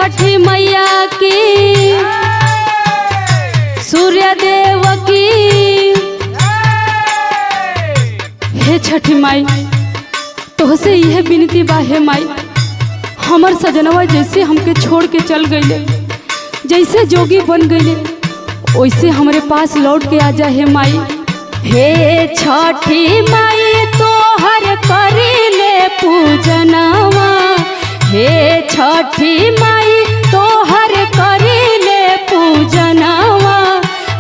छठी मैया की, सूर्य देव की। हे छठी माई, तोहसे यह विनती बा हे माई, हमर सजनवा जैसे हमके छोड़ के चल गईले, जैसे जोगी बन गईले, वैसे हमरे पास लौट के आ जा हे माई। हे छठी माई तोहर करीले पूजनवा, हे छठी माई तोहर करीले पूजनवा,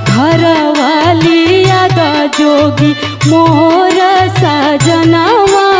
घरवाली याद जोगी मोर सजनवा।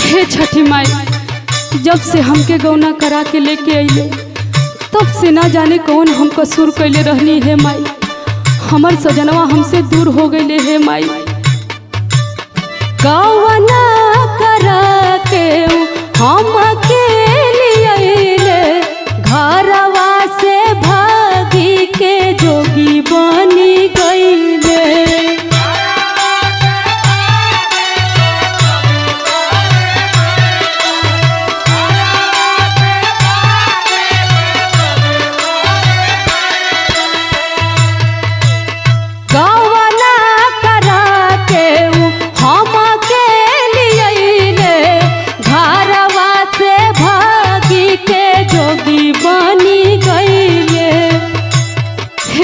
हे छठी माई, जब से हमके गौना करा के लेके अइले, तब से ना जाने कौन हम कसूर कैले रहनी है माई, हमर सजनवा हमसे दूर हो गईले हे माई। गौना करा के हमके लिए अइले, घरवा से भागी के जोगी बनी गईले।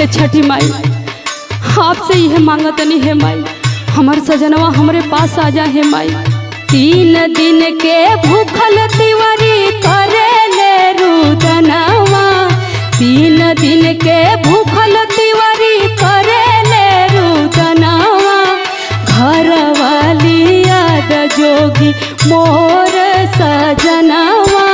छठी माई, आपसे यह मांगतनी है माई, हमार सजनवा हमरे पास आ जा है माई। 3 दिन के भूखल तिवारी करेले रुदनवा, 3 दिन के भूखल तिवारी करेले रुदनवा, घरवाली याद जोगी मोर सजनवा।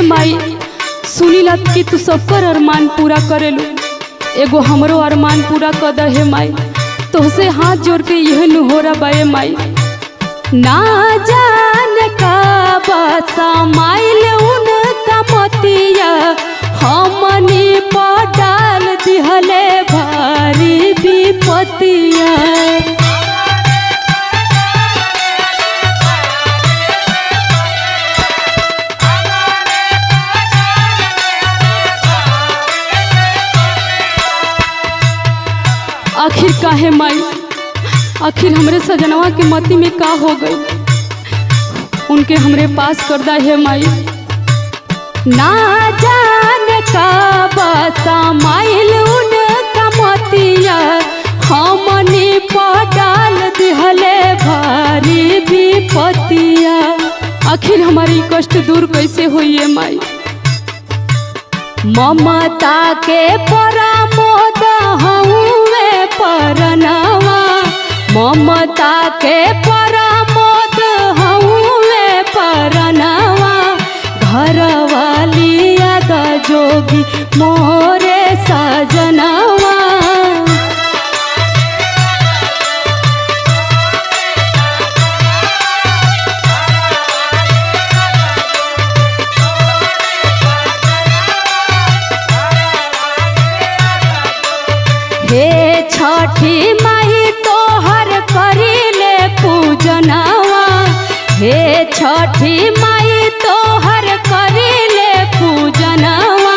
माई, सुनी लत कि तू सबकर अरमान पूरा करेलू, एगो हमरो अरमान पूरा कर दे हे माई, तोहसे हाथ जोड़ के यह नुहोरा बाए माई। ना जान का बसा माइल उनका मोतिया, हमनी पर डाल दिहले भारी विपतिया। आखिर काहे माई, आखिर हमरे सजनवा के मती में का हो गई, उनके हमरे पास कर दा है माई। ना जान का बसा माइल उनका मोतिया, हमनी पर डाल दिहले भारी विपतिया। आखिर हमारी कष्ट दूर कैसे हुई है माई। ममता के परमोद हउवे परनवा, ममता के परमोद हउवे परनवा, घरवाली याद जोगी मोरे सजनवा। छठी माई तोहर करिले पूजनवा,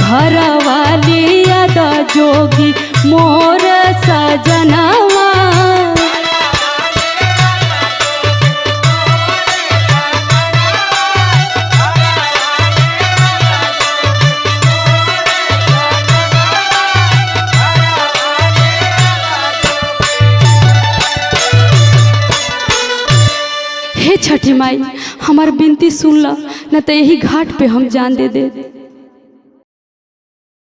घर वाली याद जोगी मोर सजनवा। हे छठी माई हमार विनती सुन ला, न तो यही घाट पे हम जान दे दे।